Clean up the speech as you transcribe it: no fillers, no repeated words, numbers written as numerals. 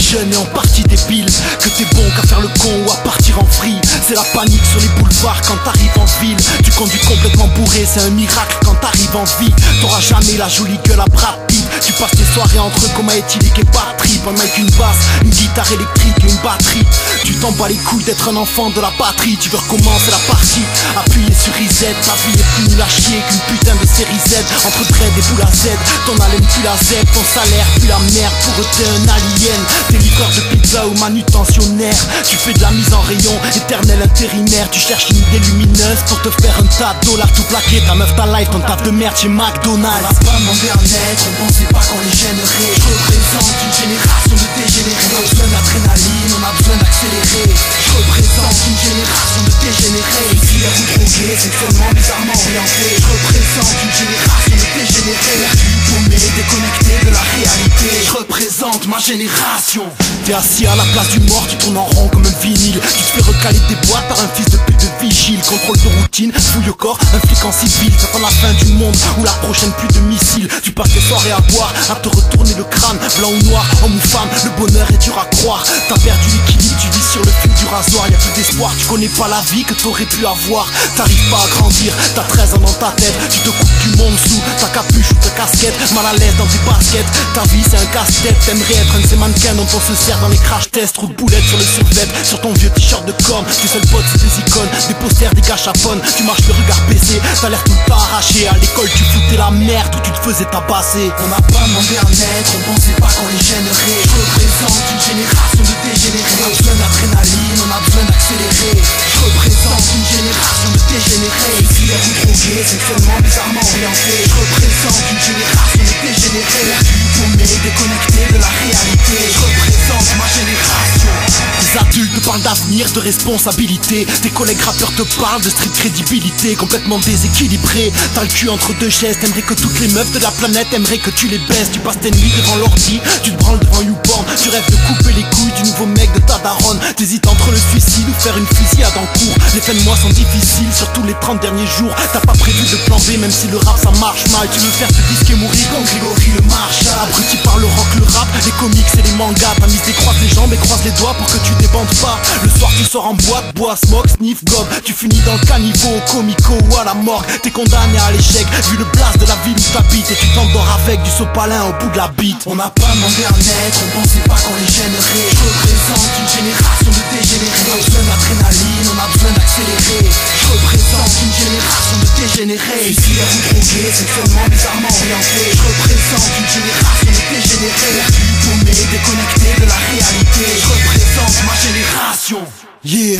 jeune et en partie débile, que t'es bon qu'à faire le con ou à partir en free. C'est la panique sur les boulevards quand t'arrives en ville. Tu conduis complètement bourré, c'est un miracle quand t'arrives en vie. T'auras jamais la jolie gueule à Brad Pitt. Tu passes tes soirées entre coma éthylique et batterie. Un mec, une basse, une guitare électrique et une batterie. Tu t'en bats les couilles d'être un enfant de la patrie. Tu veux recommencer la partie, appuyer sur reset. Ta vie est plus nulle à chier qu'une putain de série Z. Entre dread et boule à Z, ton haleine puis la Z. Ton salaire puis la merde, pour eux t'es un alien. T'es livreur de pizza ou manutentionnaire. Tu fais de la mise en rayon, éternel intérimaire. Tu cherches une idée lumineuse pour te faire un tas de dollars. Tout plaqué, ta meuf, ta life, ton taf de merde chez McDonald's. On va pas demander à naître, on pensait pas qu'on les gênerait. Je représente une génération de dégénérés. On a besoin d'adrénaline, on a besoin d'accélérer. Je représente une génération de dégénérés. Fiers ou drogués, sexuellement bizarrement orientés. Je représente une génération de dégénérés. Paumés, déconnectés de la réalité. Je représente ma génération. T'es assis à la place du mort, tu tournes en rond comme un vinyle. Tu te fais recaler tes boîtes par un fils de pute de vigile. Contrôle de routine, fouille au corps, un flic en civil. T'attends la fin du monde ou la prochaine pluie de missiles. Tu passes tes soirées à boire, à te retourner le crâne. Blanc ou noir, homme ou femme, le bonheur est dur à croire. T'as perdu l'équilibre, tu vis sur le fil du rasoir. Y'a plus d'espoir, tu connais pas la vie que t'aurais pu avoir. T'arrives pas à grandir, t'as 13 ans dans ta tête. Tu te coupes du monde sous ta capuche ou ta casquette. Mal à l'aise dans tes baskets, ta vie c'est un casse-tête. T'aimerais être un de ces mannequins dont on se sert dans les crash tests. Trou de boulettes sur le survêt, sur ton vieux t-shirt de corne. Tes seuls potes c'est des icônes, des posters, des gâchapones. Tu marches le regard baissé, t'as l'air tout le temps arraché. À l'école tu foutais la merde ou tu te faisais tabasser. On n'a pas demandé à naître, on pensait pas qu'on les gênerait. Je représente une génération de dégénérés. On a besoin d'adrénaline, on a besoin d'accélérer. Je représente une génération de dégénérés. Fiers ou drogués, sexuellement bizarrement orientés. Je représente une génération de dégénérés. Paumés, déconnectés de la réalité. Je représente ma génération. Les adultes te parlent d'avenir, de responsabilité. Tes collègues rappeurs te parlent de street crédibilité. Complètement déséquilibré, t'as le cul entre deux chaises. T'aimerais que toutes les meufs de la planète aimeraient que tu les baisses. Tu passes tes nuits devant l'ordi, tu te branles devant YouPorn. Tu rêves de couper les couilles du nouveau mec de ta daronne. T'hésites entre le suicide ou faire une fusillade en cours. Les fins de mois sont difficiles, surtout les 30 derniers jours. T'as pas prévu de plan B, même si le rap ça marche mal. Tu veux faire te disque et mourir comme Grégory le Marshal. Abruti par le rock, le rap, les comics et les mangas. T'as mis des croises les jambes et croise les doigts pour que tu débandes pas. Le soir tu sors en boîte, bois, smoke, sniff, gob. Tu finis dans le caniveau, au comico ou à la morgue. T'es condamné à l'échec, vu le blast de la ville où t'habites. Et tu t'endors avec du sopalin au bout de la bite. On n'a pas demandé à naître, on pensait pas qu'on les gênerait. Je représente une génération de dégénérés. On a besoin d'adrénaline, on a besoin d'accélérer. Je représente une génération de dégénérés. Fiers ou drogués, sexuellement bizarrement orientés. Je représente une génération de dégénérés. Paumés, déconnectés de la réalité. Je représente ma génération. Yeah.